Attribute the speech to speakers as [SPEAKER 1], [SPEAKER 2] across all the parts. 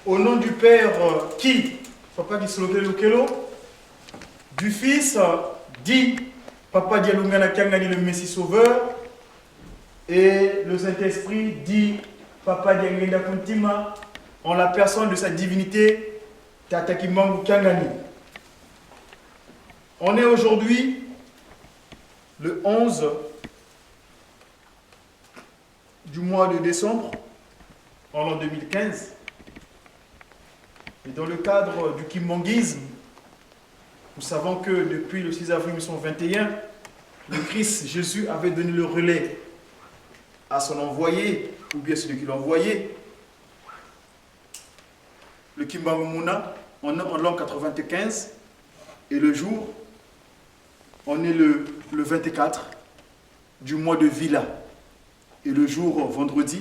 [SPEAKER 1] Au nom du Père qui, Papa Gisolokelo, du Fils dit Papa Dialungana Kangani le Messie Sauveur, et le Saint-Esprit dit Papa Diangenda Kuntima en la personne de sa divinité Tata Kimbangu Kangani. On est aujourd'hui le 11 du mois de décembre en l'an 2015. Et dans le cadre du kimbanguisme, nous savons que depuis le 6 avril 1921, le Christ Jésus avait donné le relais à son envoyé, ou bien celui qui l'a envoyé, le Kimbangu Muna, en l'an 95, et le jour, on est le 24 du mois de Vila. Et le jour vendredi,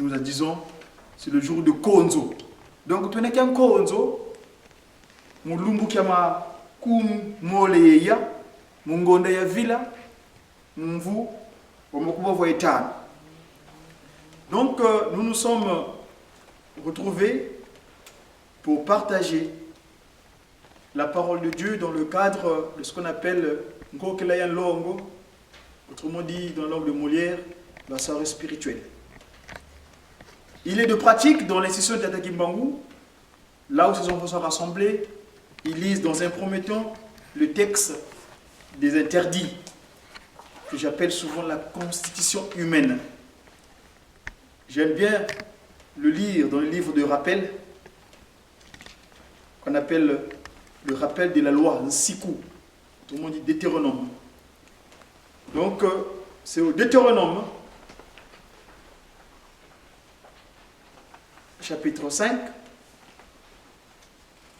[SPEAKER 1] nous disons, c'est le jour de Konzo. Donc, tu n'es qu'un Konzo, mon lumbu kiama kum moleya, mon gonda ya Vila, mon vous, donc, nous nous sommes retrouvés pour partager la parole de Dieu dans le cadre de ce qu'on appelle Ngokelayan Longo, autrement dit dans la langue de Molière, la soirée spirituelle. Il est de pratique dans l'institution de Tata Kimbangu, là où ces enfants sont rassemblés, ils lisent dans un premier temps le texte des interdits, que j'appelle souvent la constitution humaine. J'aime bien le lire dans le livre de rappel, qu'on appelle le rappel de la loi, Nsiku, tout le monde dit Deutéronome. Donc, c'est au Deutéronome, chapitre 5,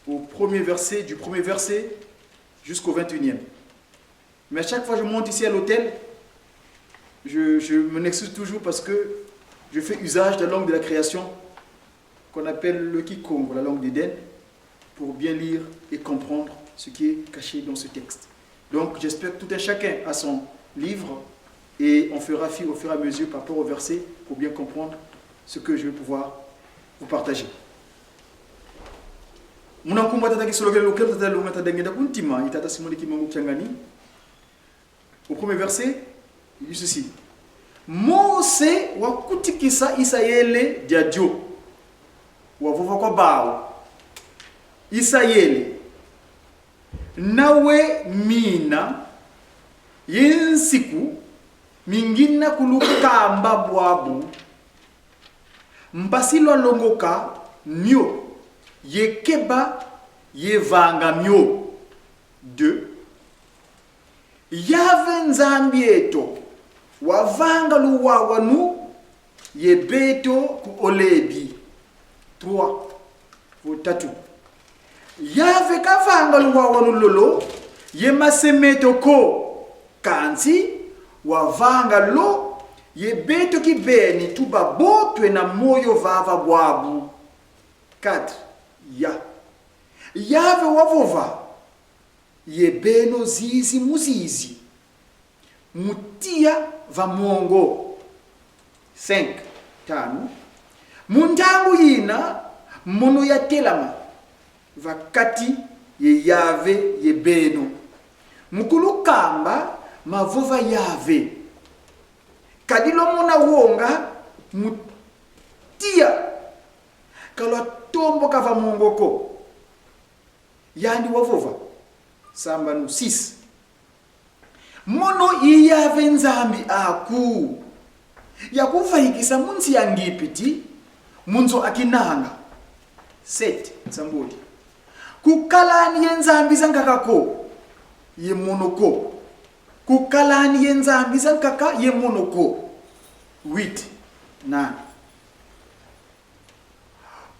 [SPEAKER 1] au premier verset, du premier verset jusqu'au 21e. Mais à chaque fois que je monte ici à l'hôtel, je m'en excuse toujours parce que je fais usage de la langue de la création qu'on appelle le Kikongo, la langue d'Éden, pour bien lire et comprendre ce qui est caché dans ce texte. Donc j'espère que tout un chacun a son livre et on fera fi au fur et à mesure par rapport au verset pour bien comprendre ce que je vais pouvoir vous partager. Au premier verset, il dit ceci. Mose wa kutikisa Israeli diadio wa vovoko bao Israeli nawe mina yensiku mingina kulukamba bwabu mbasilo longoka myo yekeba yevanga myo 2 yave nzambi eto wavanga luwawanu yebeto ku olebi 3 3 yave kavanga luwawanu lolo yemasemeto ko kansi wavanga lo yebeto kibeni tuba botwe na moyo vava bwabu 4 yave wavova yebeno zizi muzizi mutia va mongo 5 mundangu yina mono ya telama vakati ye yave yebeno mukulu kamba mavova yave kadilo mona wonga mutia kalwa tombo kava mongo ko yandi wavova samba nu 6 mono iyave nzambi aku yakuvayikisa munsi yangipiti munzo akinanga 7 sambodi kukalani yenzambi zankakako ye monoko kukalani yenzambi zankaka ye monoko 8 9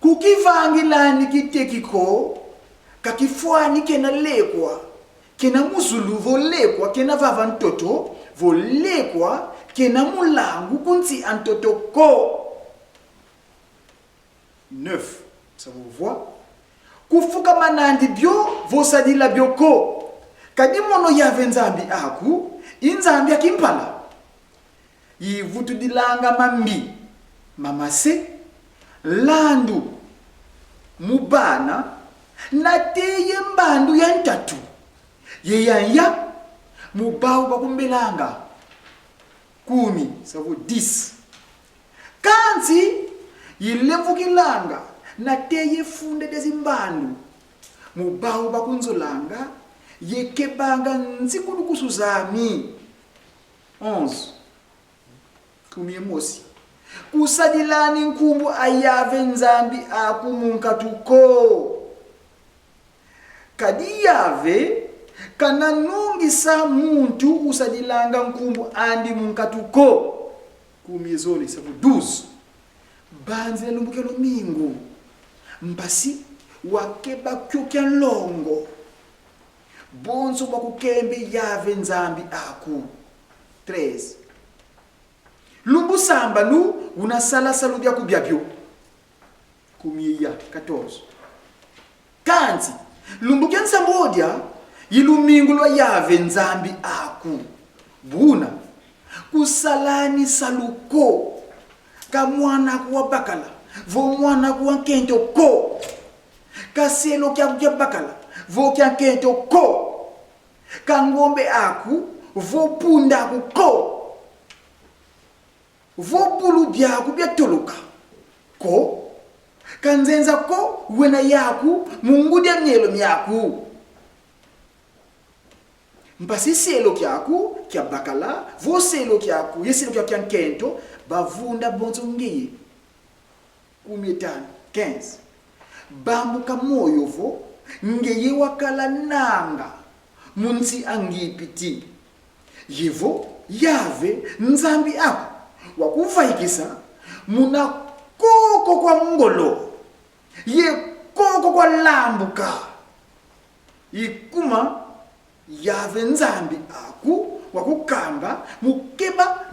[SPEAKER 1] kukivangilani kitekiko kakifwani kena lekwa kena muzulu volekwa kena vava ntoto volekwa kena mulangu kunzi antoto ko 9 ça vous voit kufuka manandi bio vosadila bioko kadi mono yave nzambi aku inzambi akimpala yivutudilanga mambi mamase landu mubana na teye mbandu ya ntatu yeyanya mubau bakumbelanga 10 ça vaut 10 kanzi yilevukilanga na teye funde dezimbandu mubau bakunzolanga yekebanga nzikulukusu zami 11 kumie mosi kusadilani nkumbu ayave nzambi akumunkatuko kadi yave kana nungisa muntu usadilanga nkumbu andi munkatuko kumie zoli sabu 12 banze lumbukelo mingu mbasi wakeba kyokya longo bonzo bakukembe yave nzambi aku 13 lumbu samba nu unasala salu bya kubyabyo kumia 14 kanzi lumbu kyansa mbodya yilumingu lwa yave nzambi aku buna kusalani saluko kamwana kuwa bakala vo mwana kuwa kento ko kaselo kya bakala vo kya kento ko kangombe aku vo punda aku ko vopulu byaku byatoloka ko kanzenza ko wena yaku mungudya myelo myaku mpasi selo kyaku kya bakala vo selo kyaku yeselo kyaku kya nkento bavunda bonzo ngiye 15 bambuka moyo vo ngeye wakala nanga munsi angipiti yevo yave nzambi ako wakuvaikisa muna koko kwa ngolo ye koko kwa lambuka ikuma yave nzambi aku wakukamba mukeba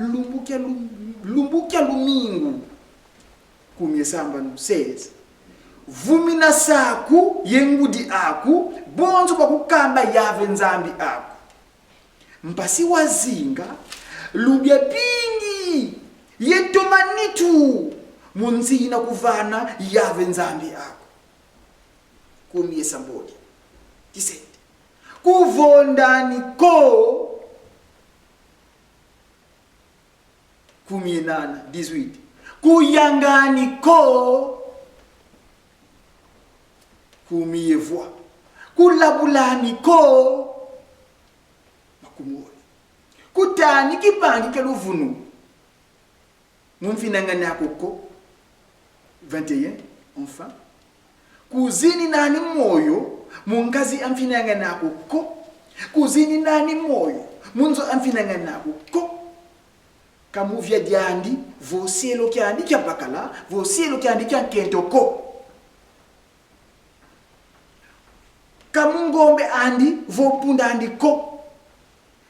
[SPEAKER 1] lumbukya lumingu kumye samba no 16 vumina saku yengudi aku bonzo bakukamba yave nzambi aku mpasi wazinga lubya pingi yetomanitu munzina kuvana yave nzambi ako kumye sambodi 17 kuvondani ko kumye nana 18 kuyangani ko kumye voix kulabulani ko makumuri kutani kipangi keluvunu mumfinangani akoko 21 enfin kuzini nani moyo mungazi amfinangani akoko kuzini nani moyo munzo amfinangani akoko kamuvya diandi vosielo kyandi kya bakala vosielo kyandi kya kentoko kamungombe andi vopunda andi ko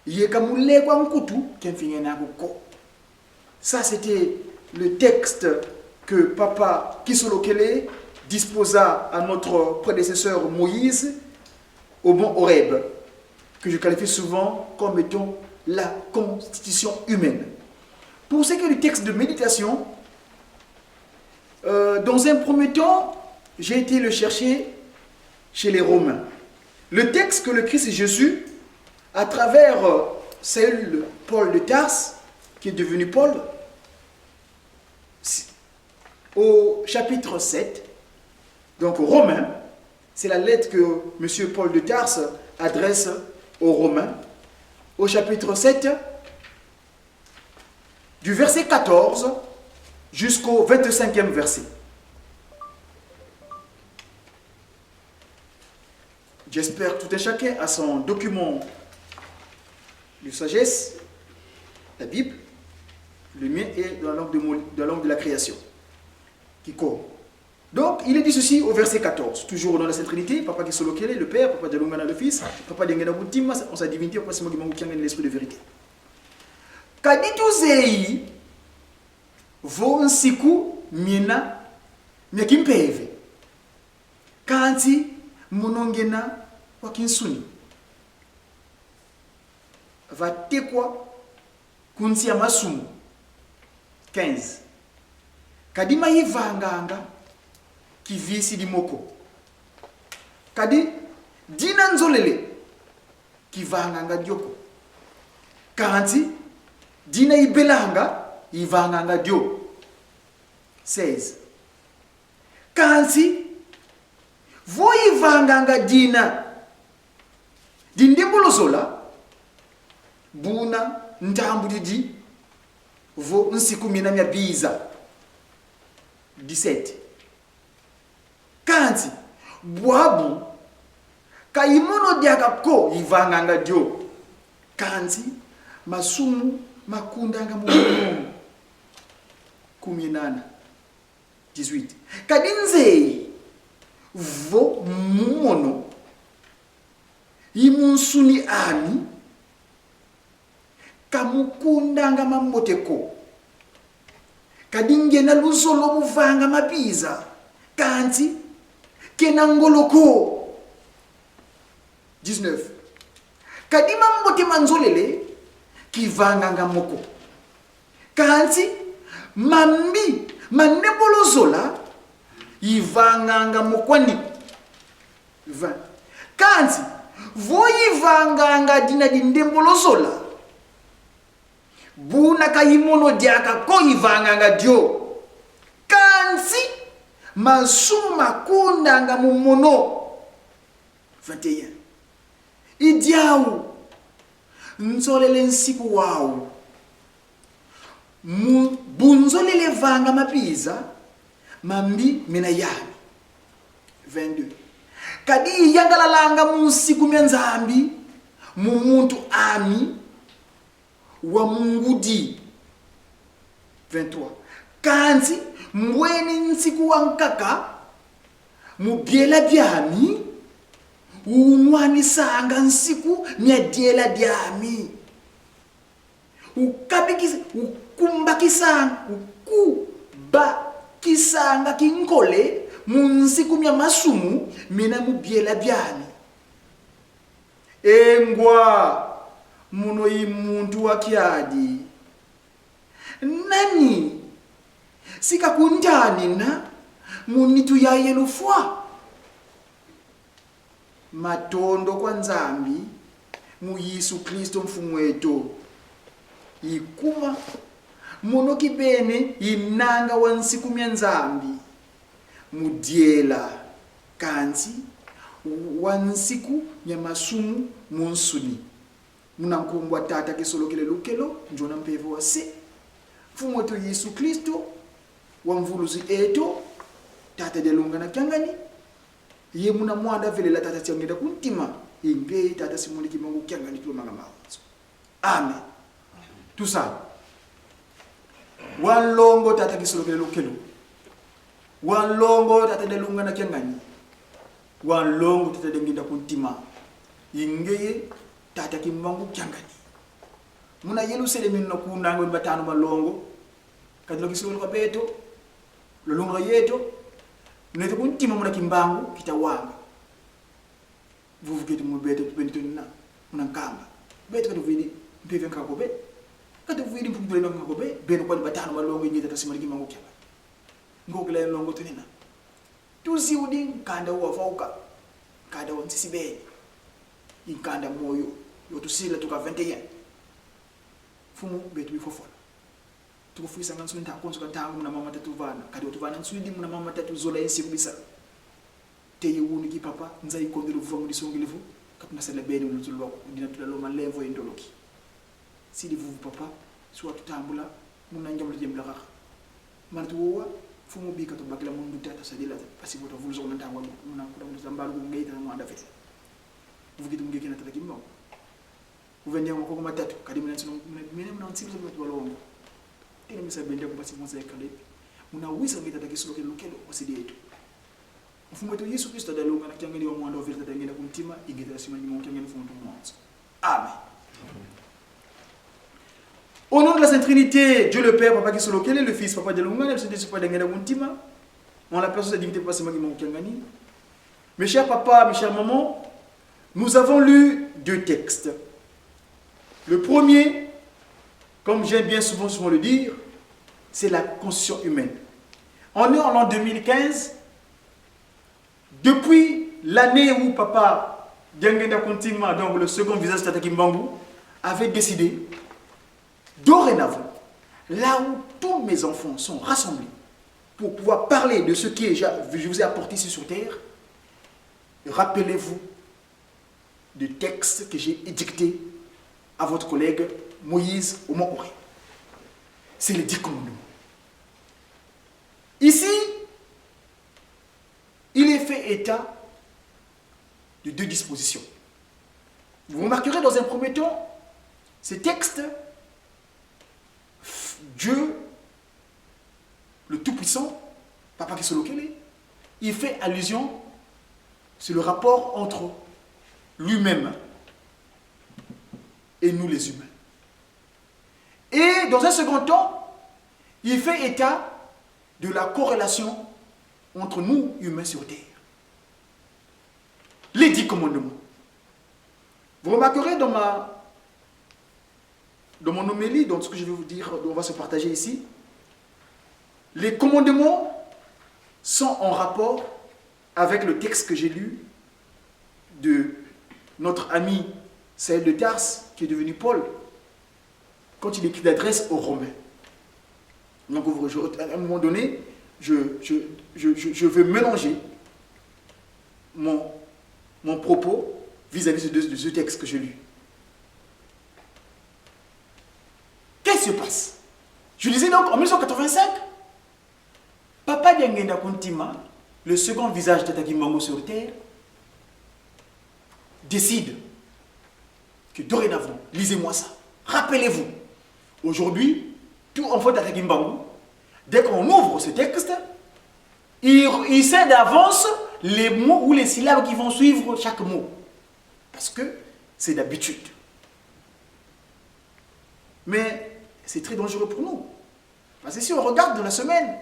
[SPEAKER 1] yekamulekwa nkutu kemfinyena ko. Ça c'était le texte que Papa Kisolokele disposa à notre prédécesseur Moïse au mont Horeb, que je qualifie souvent comme étant la constitution humaine. Pour ce qui est du texte de méditation, dans un premier temps, j'ai été le chercher chez les Romains. Le texte que le Christ Jésus, à travers Saül Paul de Tarse, qui est devenu Paul, au chapitre 7, donc aux Romains, c'est la lettre que M. Paul de Tarse adresse aux Romains, au chapitre 7, du verset 14 jusqu'au 25e verset. J'espère que tout un chacun a son document de sagesse, la Bible. Le mien est dans la langue de la création. Donc, il est dit ceci au verset 14, toujours dans la Sainte Trinité, Papa Kisolokele, le Père, Papa Dialongana, le Fils, Papa Diengana Boutima, en sa divinité, Papa Simogima Moukiangani, l'Esprit de vérité. Kadituzei, vonsiku mina, myakimpeve. Kanti, munongena, wakinsuni. Vatekwa, kunsi ya masumu. 15. Kadima yivanganga qui vit ici di moko. Kadi dina nzolele qui va nganga dioko. Kanti dina ibelanga iva nganga dio. 16. Kanti voi vanganga dina dindembolozola buna ntambu didi vo nsiku mina mya biza 17. Kanti bwabu kaimono diaka ko ivanganga dio. Kanti masumu makundanga mu 18. 18. Kadinze vo mumono imunsuni ami kamukundanga mamoteko kadinge na luzolo muvanga mapiza kanti kena ngoloko 19. Kadima mbote manzolele kivanga ngamoko kanti mambi manebolozola ivanga ngamokwani 20. Kanti voyivanga ngadina dindembolozola buna kaimono diaka ko ivanga ngadio. Kanti masuma kundanga mumono 21. Idiau nzolele nsiku wao bunzolele vanga mapiza mambi mina yani 22. Kadi yangalalanga musiku myanzambi mumuntu ami wa mungudi 23. Kanzi mbweni nsiku wankaka mubiela byami umwani sanga nsiku myadiela byami ukabikisa ukumbakisanga ukubakisanga kinkole munsiku mya masumu mina mubiela byami engwa muno imuntu wakyadi nani sikakuntani na munitu ya yelufwa matondo kwa nzambi mu Yesu Kristo mfumu wetu ikuma muno kibene inanga wansiku mya nzambi mudiela kanzi wansiku mya masumu monsuni munankumbwa tata kisolokele lukelo njona mpevo wase mfumu wetu Yesu Kristo wa mvuluzi eto tata delunga na kyangani ye muna mwanda vile la tata tiongeda kuntima inge tata simoni kimangu kyangani tu manga mawazo. Amen. Tusa walongo tata kisolokele lukelo walongo tata delunga na kyangani walongo tata dengenda kuntima inge tata kimangu kyangani muna yelu sele minno kunango batano malongo kadilo kisolokele kwa beto lolongo yeto nete kuntima muna kimbangu kitawanga vuvuke mu beto benituna muna kamba beto kadu vidi mpive nkako be kadu vidi mpumpule nkako be beno kwa batano malongo nyita tasimali kimangu kyaba ngokela longo tunina tuzi udi kanda wa fauka kada wonsisi be inkanda moyo yotusila tuka 21 fumu beto bifofola tukufuisa nganso ntakonso kantangu muna mama tatu vana kadi otuvana nswidi muna mama tatu zola ensi kubisa teye wuni ki papa nza ikondelo vuvangu disongelevu katuna sele beni unutulwa dina tulalo malevo endoloki sidi vuvu papa suwa tutambula muna njamula jemla kaka mana tuwa fumu bika to bakila mundu tata sadila pasi bota vulu zona ntangu muna kuda muna zambalu ngeita na mwanda fete vukitu ngeke na tata kimba uvende ngoko matatu kadi muna nsino muna nsibu walongo tena misabende kwa basi mwanza yakale muna wisa ngita takisoloke lukelo wasidi yetu mfumo wetu Yesu Kristo dalunga na kyangeni wa mwanda ovira tatengena kumtima ingeta simani mu kyangeni mfumo mwanzo. Amen. Au nom de la Sainte Trinité, Dieu le Père, Papa qui solo le Fils, Papa de l'Unga, le Saint-Esprit pas d'engena kumtima, on la personne de divinité pas simani mu kyangeni. Mes chers papas, mes chers mamans, nous avons lu 2 textes. Le premier, comme j'aime bien souvent le dire, c'est la constitution humaine. On est en l'an 2015, depuis l'année où papa Diangenda Kontima, donc le second visage de Tata Kimbangu, avait décidé, dorénavant, là où tous mes enfants sont rassemblés, pour pouvoir parler de ce que je vous ai apporté ici sur terre, rappelez-vous du texte que j'ai édicté à votre collègue Moïse Omokoré. C'est les 10 commandements. Ici, il est fait état de 2 dispositions. Vous remarquerez dans un premier temps, ces textes, Dieu, le Tout-Puissant, Papa Kisolokele, il fait allusion sur le rapport entre lui-même et nous les humains. Et dans un second temps, il fait état de la corrélation entre nous, humains sur Terre. Les 10 commandements. Vous remarquerez dans mon homélie, dans ce que je vais vous dire, on va se partager ici, les commandements sont en rapport avec le texte que j'ai lu de notre ami Saël de Tarse, qui est devenu Paul, quand il écrit l'adresse aux Romains. Donc, à un moment donné, je veux mélanger mon propos vis-à-vis de ce texte que j'ai lu. Qu'est-ce qui se passe? Je disais donc, en 1985, Papa Diangenda Kontima, le second visage de Tata Kimbangu sur terre, décide que dorénavant, lisez-moi ça, rappelez-vous, aujourd'hui, tout enfant de Tata Kimbangu, dès qu'on ouvre ce texte, il sait d'avance les mots ou les syllabes qui vont suivre chaque mot. Parce que c'est d'habitude. Mais c'est très dangereux pour nous. Parce que si on regarde dans la semaine,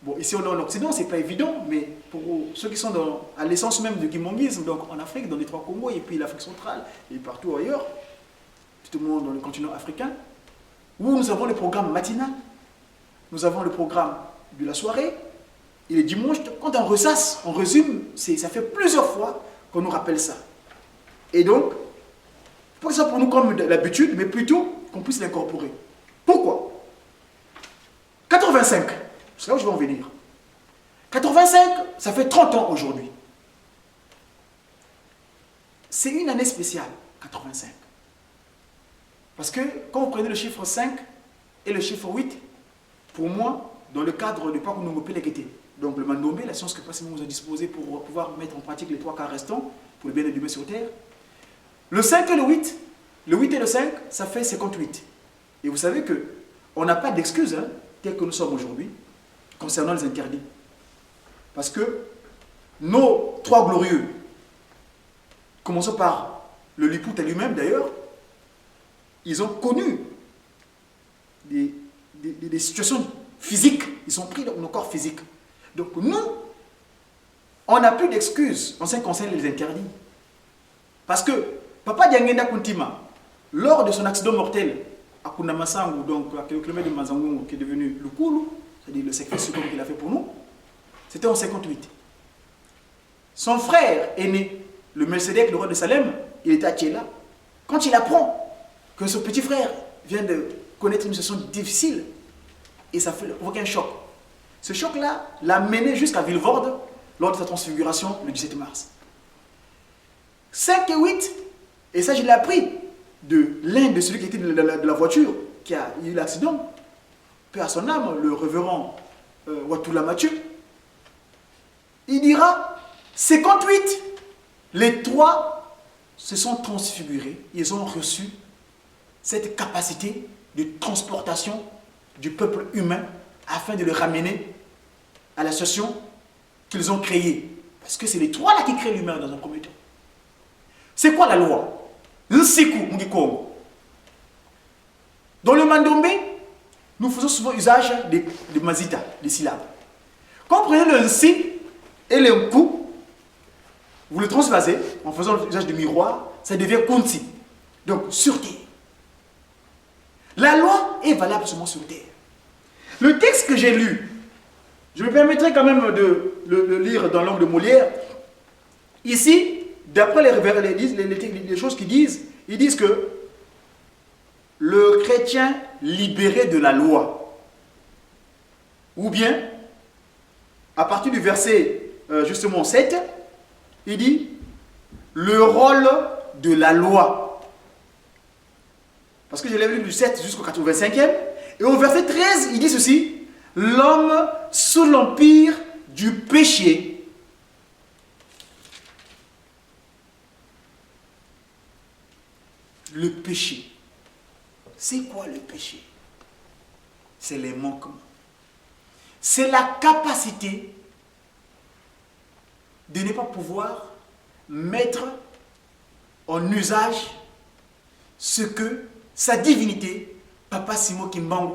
[SPEAKER 1] bon, ici on est en Occident, c'est pas évident, mais pour ceux qui sont à l'essence même du kimbanguisme, donc en Afrique, dans les 3 Congos, et puis l'Afrique centrale, et partout ailleurs, tout le monde dans le continent africain, où nous avons le programme matinal, nous avons le programme de la soirée, et les dimanches, quand on ressasse, on résume, ça fait plusieurs fois qu'on nous rappelle ça. Et donc, pas que ça pour nous comme l'habitude, mais plutôt qu'on puisse l'incorporer. Pourquoi? 85, c'est là où je vais en venir. 85, ça fait 30 ans aujourd'hui. C'est une année spéciale, 85. Parce que quand vous prenez le chiffre 5 et le chiffre 8, pour moi, dans le cadre de Pakunungo Pelekete, donc le Mandombe, la science que Passimo nous a disposée pour pouvoir mettre en pratique les 3 quarts restants pour le bien-être du sur terre, le 5 et le 8 et le 5, ça fait 58. Et vous savez qu'on n'a pas d'excuses, hein, telles que nous sommes aujourd'hui, concernant les interdits. Parce que nos 3 glorieux, commençons par le Lipouta lui-même d'ailleurs, ils ont connu des situations physiques, ils sont pris dans nos corps physiques. Donc nous, on n'a plus d'excuses en ce qui concerne les interdits. Parce que Papa Diangenda Kontima, lors de son accident mortel à Kunamasangu, donc à quelques kilomètres de Mazangu, qui est devenu Lukulu, c'est-à-dire le sacrifice suprême qu'il a fait pour nous, c'était en 58. Son frère aîné, le Melchizedek, le roi de Salem, il était à Tchéla. Quand il apprend que son petit frère vient de connaître une situation difficile, et ça fait provoquer un choc. Ce choc-là l'a mené jusqu'à Villevorde lors de sa transfiguration le 17 mars. 5 et 8, et ça je l'ai appris de l'un de celui qui était de la voiture qui a eu l'accident, paix à son âme, le révérend Watula Mathieu, il dira 58, les 3 se sont transfigurés, ils ont reçu cette capacité de transportation du peuple humain afin de le ramener à la situation qu'ils ont créée. Parce que c'est les 3 là qui créent l'humain dans un premier temps. C'est quoi la loi? Nsiku Mugikongo. Dans le Mandombe, nous faisons souvent usage de mazita, des syllabes. Quand vous prenez le Nsi et le Nku, vous le transvasez en faisant l'usage de miroir, ça devient Kunti. Donc, sur terre. La loi est valable seulement sur terre. Le texte que j'ai lu, je me permettrai quand même de le lire dans langue de Molière, Ici, d'après les choses qu'ils disent, ils disent que le chrétien libéré de la loi, ou bien, à partir du verset justement 7, il dit le rôle de la loi. Parce que je l'ai lu du 7 jusqu'au 85e. Et au verset 13, il dit ceci: l'homme sous l'empire du péché. Le péché. C'est quoi le péché? C'est les manquements. C'est la capacité de ne pas pouvoir mettre en usage ce que sa divinité, Papa Simo Kimbangu,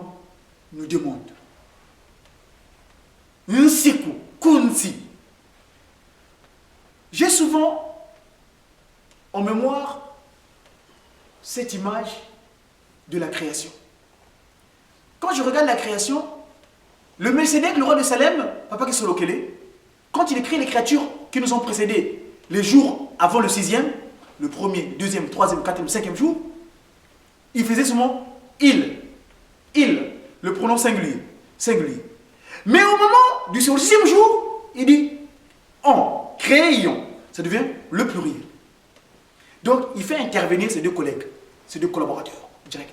[SPEAKER 1] nous demande. Nsiku, Kunsi. J'ai souvent en mémoire cette image de la création. Quand je regarde la création, le Melchizedek, le roi de Salem, Papa Kisolokele, quand il écrit les créatures qui nous ont précédés, les jours avant le 6e, le 1er, 2e, 3e, 4e, 5e jour, il faisait seulement il, le pronom singulier, singulier. Mais au moment du 6e jour, il dit on, créions, ça devient le pluriel. Donc il fait intervenir ses deux collègues, ses deux collaborateurs directs.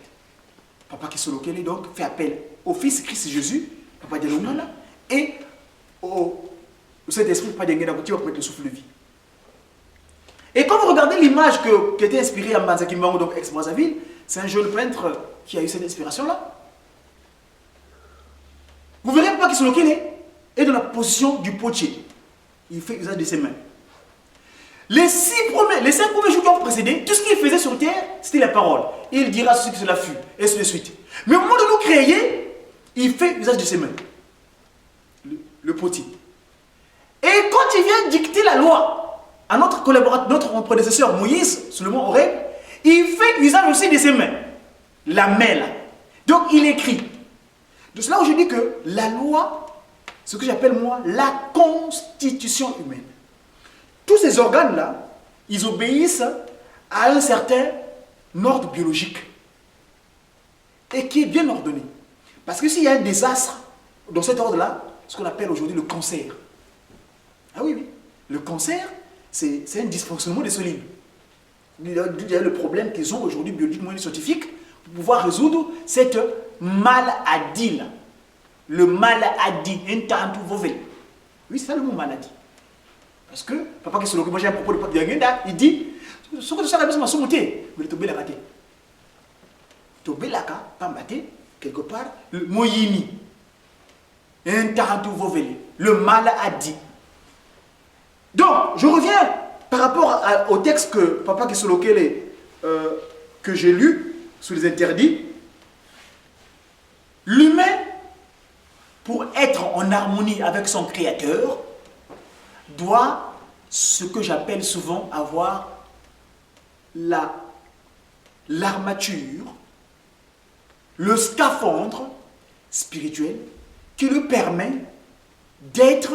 [SPEAKER 1] Papa Kisolokele donc fait appel au Fils Christ Jésus, Papa Dialongana, et au Saint-Esprit, Papa Dialongana, qui va mettre le souffle de vie. Et quand vous regardez l'image qui était inspirée à Mbanza Kimbangu, donc ex-Brazzaville, c'est un jeune peintre qui a eu cette inspiration-là. Vous verrez Papa Kisolokele est dans la position du potier. Il fait usage de ses mains. Les 5 premiers jours qui ont précédé, tout ce qu'il faisait sur terre, c'était la parole. Il dira ce que cela fut, et ainsi de suite. Mais au moment de nous créer, il fait usage de ses mains. Le potier. Et quand il vient dicter la loi à notre collaborateur, notre prédécesseur Moïse, sous le mont Horeb, il fait usage aussi de ses mains. La main là. Donc il écrit. De cela où je dis que la loi, ce que j'appelle moi la constitution humaine. Tous ces organes-là, ils obéissent à un certain ordre biologique et qui est bien ordonné. Parce que s'il y a un désastre dans cet ordre-là, ce qu'on appelle aujourd'hui le cancer. Ah oui, oui. Le cancer, c'est un dysfonctionnement des cellules. Il y a le problème qu'ils ont aujourd'hui biologiquement et scientifique pour pouvoir résoudre cette maladie-là. Le maladie, oui, c'est ça le mot maladie. Parce que, Papa Kisolokele, moi j'ai un propos de Papa Dialongana, il dit, ce que tu sais, mais tu es la bâté. Tu es la bâté, quelque part, le moyini. Le maladie. Donc, je reviens par rapport au texte que Papa Kisolokele, que j'ai lu sous les interdits. L'humain, pour être en harmonie avec son créateur, doit, ce que j'appelle souvent, avoir l'armature, le scaphandre spirituel qui lui permet d'être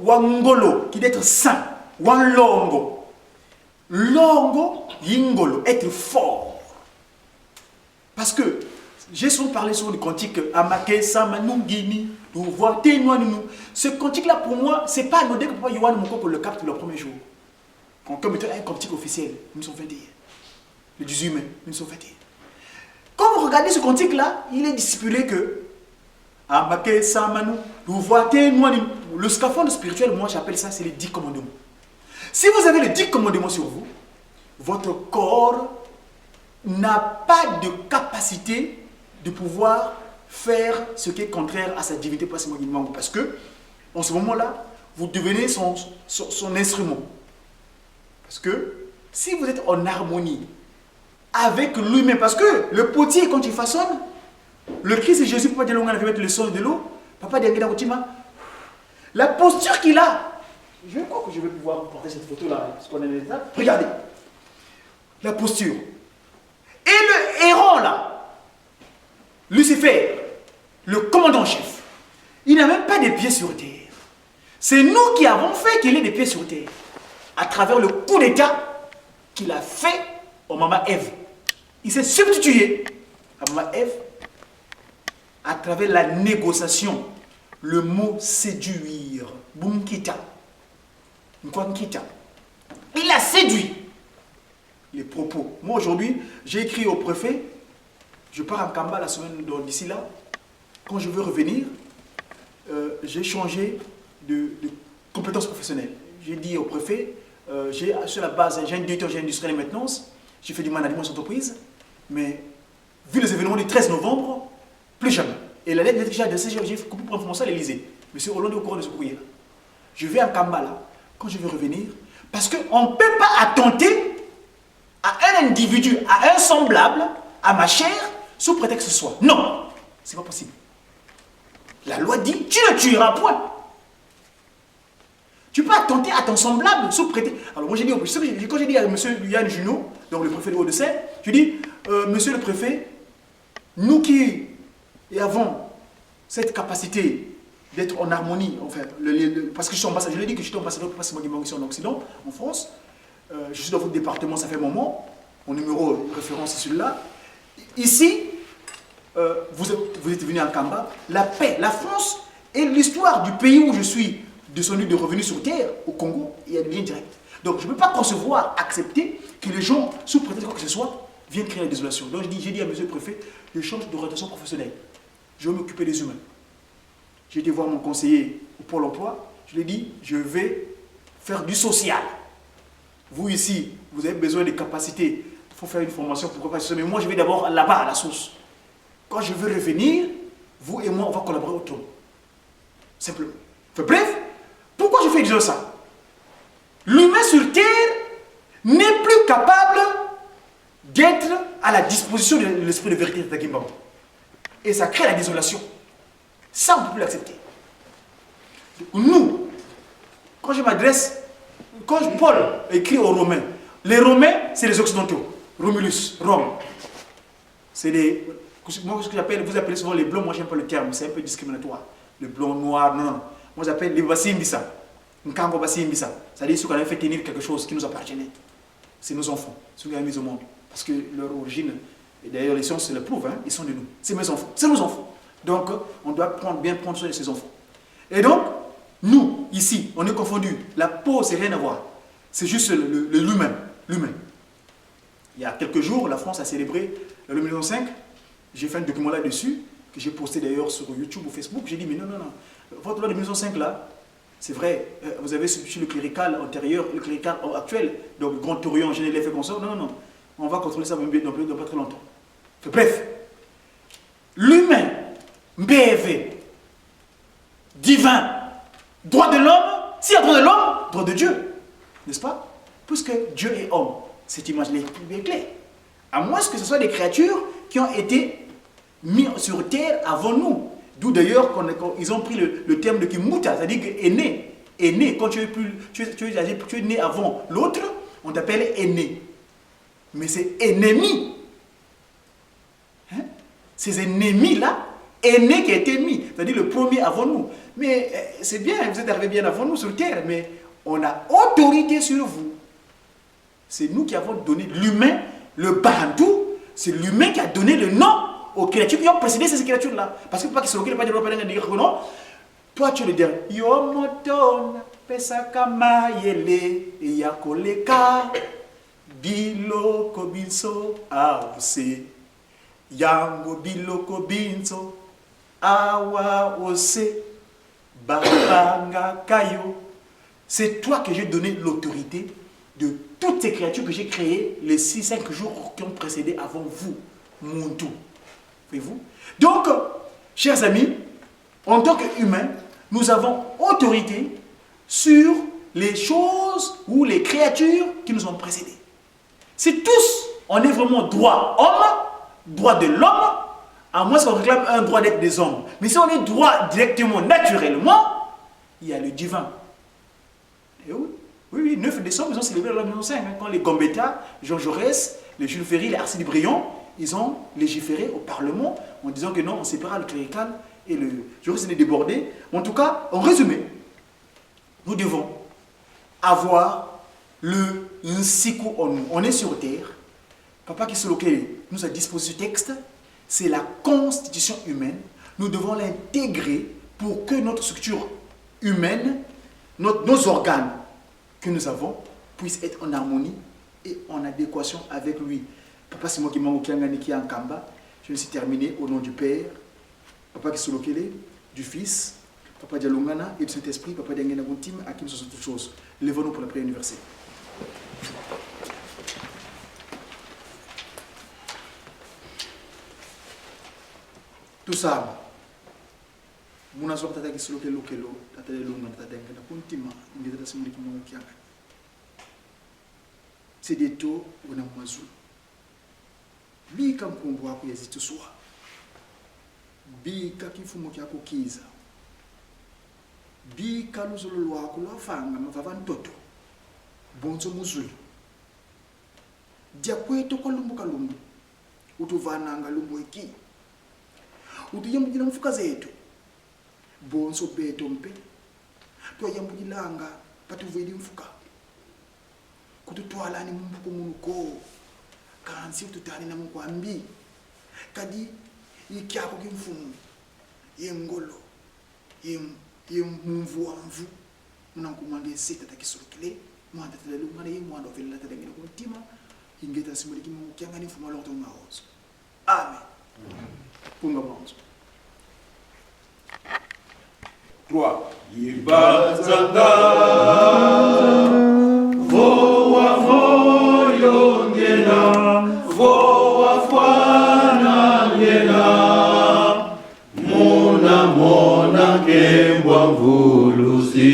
[SPEAKER 1] wangolo, qui d'être saint, wanlongo, longo, yingolo, être fort. Parce que j'ai souvent parlé sur le cantique Amake Samanungini, ce cantique-là, pour moi, c'est pas anodin que Papa Yohan Moko le capte le premier jour. Comme étant un cantique officiel, 1921. Le 18 mai, 1921. Quand vous regardez ce cantique-là, il est discipulé que Amake Samanu, le scaphandre spirituel, moi j'appelle ça, c'est les 10 commandements. Si vous avez les 10 commandements sur vous, votre corps n'a pas de capacité de pouvoir faire ce qui est contraire à sa divinité parce que, en ce moment-là, vous devenez son instrument. Parce que, si vous êtes en harmonie avec lui-même, parce que le potier, quand il façonne, le Christ et Jésus, Papa Dialongana avait mettre le sol de l'eau, Papa Dialongana, la posture qu'il a, je crois que je vais pouvoir porter cette photo-là, parce qu'on est là. Regardez, la posture. Et le héros là, Lucifer, le commandant-chef, il n'a même pas des pieds sur terre. C'est nous qui avons fait qu'il ait des pieds sur terre. À travers le coup d'État qu'il a fait au maman Ève. Il s'est substitué à maman Ève à travers la négociation. Le mot séduire. Bumkita. Nkwankita. Il a séduit les propos. Moi aujourd'hui, j'ai écrit au préfet, je pars en Kamba la semaine d'ici là. Quand je veux revenir, j'ai changé de compétences professionnelles. J'ai dit au préfet, sur la base, j'ai un directeur industriel et maintenance, j'ai fait du management d'entreprise, mais vu les événements du 13 novembre, plus jamais. Et la lettre que j'ai adressée, j'ai coupé pour information à l'Élysée. Monsieur Hollande est au courant de ce courrier-là. Je vais en Kamba là, quand je vais revenir, parce qu'on ne peut pas attenter à un individu, à un semblable, à ma chair, sous prétexte que ce soit. Non, c'est pas possible. La loi dit, tu ne tueras point. Tu peux attenter à ton semblable sous prétexte. Alors moi j'ai dit, quand j'ai dit à M. Yann Junot, donc le préfet de Hauts-de-Seine, je dis, monsieur le préfet, nous qui avons cette capacité d'être en harmonie, enfin, parce que je suis ambassadeur, je l'ai dit que je suis ambassadeur pour passer mon ici en Occident, en France, je suis dans votre département, ça fait un moment, mon numéro de référence est celui-là. Ici, vous êtes venu à Kamba, la paix, la France et l'histoire du pays où je suis descendu de revenus sur terre, au Congo, il y a des liens directs. Donc je ne peux pas concevoir, accepter que les gens, sous prétexte quoi que ce soit, viennent créer la désolation. Donc j'ai dit à M. le préfet, je change d'orientation professionnelle. Je vais m'occuper des humains. J'ai été voir mon conseiller au Pôle emploi, je lui ai dit, je vais faire du social. Vous ici, vous avez besoin de capacités, il faut faire une formation, pourquoi pas, mais moi je vais d'abord là-bas à la source. Quand je veux revenir, vous et moi, on va collaborer autour. Simplement. Enfin, bref, pourquoi je fais déjà ça? L'humain sur Terre n'est plus capable d'être à la disposition de l'esprit de vérité de Tagimba. Et ça crée la désolation. Ça, on ne peut plus l'accepter. Nous, quand je m'adresse, quand Paul écrit aux Romains, les Romains, c'est les Occidentaux. Romulus, Rome. C'est des... Moi, ce que j'appelle, vous appelez souvent les blancs, moi j'aime pas le terme, c'est un peu discriminatoire. Le blanc, noir, non, non. Moi j'appelle les Bassimbissa. Nkango Bassimbissa. C'est-à-dire ceux qui avaient fait tenir quelque chose qui nous appartenait. C'est nos enfants, ceux qui ont mis au monde. Parce que leur origine, et d'ailleurs les sciences le prouvent, hein, ils sont de nous. C'est mes enfants, c'est nos enfants. Donc on doit bien prendre soin de ces enfants. Et donc, nous, ici, on est confondus. La peau, c'est rien à voir. C'est juste l'humain. L'humain. Il y a quelques jours, la France a célébré le 1905. J'ai fait un document là-dessus, que j'ai posté d'ailleurs sur YouTube ou Facebook. J'ai dit, mais non, non, non. Votre loi de 1905 là, c'est vrai, vous avez substitué le clérical antérieur, le clérical actuel, donc le Grand Orient, Genève et consort. Non, non, non. On va contrôler ça dans pas très longtemps. Bref, l'humain, BV, divin, droit de l'homme, s'il y a droit de l'homme, droit de Dieu. N'est-ce pas? Puisque Dieu est homme, cette image-là est bien claire. À moins que ce soit des créatures qui ont été mises sur terre avant nous. D'où d'ailleurs ils ont pris le terme de Kimuta, c'est-à-dire que aîné. Aîné, quand tu es né avant l'autre, on t'appelle aîné. Mais c'est ennemi. Hein? Ces ennemis-là, aîné qui a été mis, c'est-à-dire le premier avant nous. Mais c'est bien, vous êtes arrivé bien avant nous sur terre, mais on a autorité sur vous. C'est nous qui avons donné l'humain, le Bantou, c'est l'humain qui a donné le nom aux créatures qui ont précédé ces créatures-là. Parce que pas qu'ils se pas dire non. Toi tu le dis, yo moton, pesaka mayele, yakoleka, biloko binso, ause, yango biloko binso, awa ose, babanga kayo. C'est toi que j'ai donné l'autorité de toutes ces créatures que j'ai créées les 6-5 jours qui ont précédé avant vous, Muntu. Voyez-vous? Donc, chers amis, en tant qu'humains, nous avons autorité sur les choses ou les créatures qui nous ont précédés. Si tous, on est vraiment droit homme, droit de l'homme, à moins qu'on réclame un droit d'être des hommes. Mais si on est droit directement, naturellement, il y a le divin. Et oui, oui, 9 décembre, ils ont célébré la loi de 1905. Hein, quand les Gambetta, Jean Jaurès, les Jules Ferry, les Aristide Briand, ils ont légiféré au Parlement en disant que non, on séparera le clérical et le juriste est débordé. En tout cas, en résumé, nous devons avoir le nsiku en nous. On est sur terre. Papa qui nous a disposé ce texte, c'est la constitution humaine. Nous devons l'intégrer pour que notre structure humaine, nos organes que nous avons, puissent être en harmonie et en adéquation avec lui. Papa, c'est moi qui m'en qui en Kamba. Je me suis terminé au nom du Père, Papa qui est du Fils, Papa Dialongana et du Saint-Esprit, Papa Diangena Guntim, à qui nous sommes toutes choses. Lèvons-nous pour la prière universelle. Tout ça, mon azor tata qui se lokelo kelo, tata le longa tata Diangena Guntim, il est à ce moment qui m'en kianga. C'est des taux où on a mazou. Bi kam kumbu wako yazitusua. Bi kakifumo kyako kiza. Bi kaluzulu lwako lwafanga mavava ntoto. Bonzo muzulu. Dia kweto kolumbu kalumbu. Utuvananga lumbu eki. Utuyambujila mfuka zetu. Bonzo beto mpe. Tuyambujilanga patuvedi mfuka. Kututwala ni mumbuko munuko. Kansi tutani na mkwambi kadi ikyako kimfumu yengolo yemumvu wamvu munankumwange sita takisulukile mwanda tele lumana yemwanda ovela tadengena kuntima ingeta simuliki mu kyangani mfumu lorto maozo. Amen. Punga maozo.
[SPEAKER 2] 3 Yibazanga voa voyo ngena voa fwana ngena mona mona kembwa mvuluzi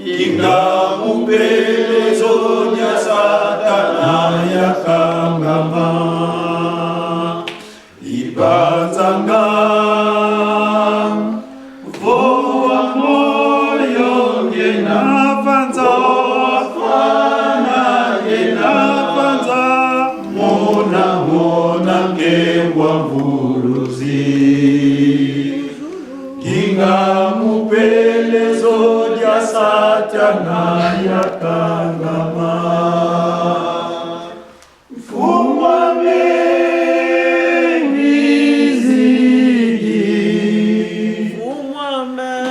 [SPEAKER 2] kinga mupelezo nya satana yakangama Ibanzanga voa moyo ngena vanza mona ngembwa mvuluzi kinga mupelezo dia satana yakangama fuma mengizigi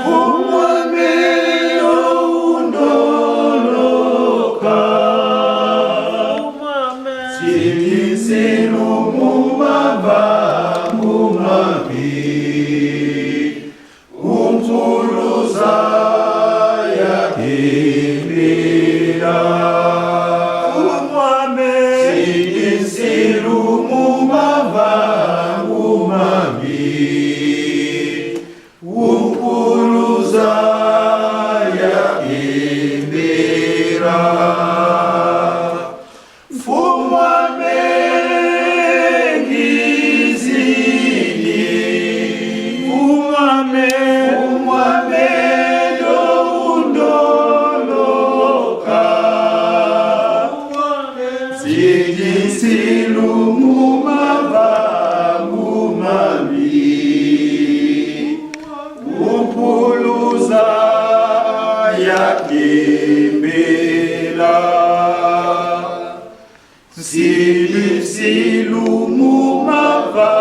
[SPEAKER 2] fuma meno undoloka Siru mumaba mumabi umfuluza ya kibira Siru mumaba mumabi umfuluza ya kibira Silu mumava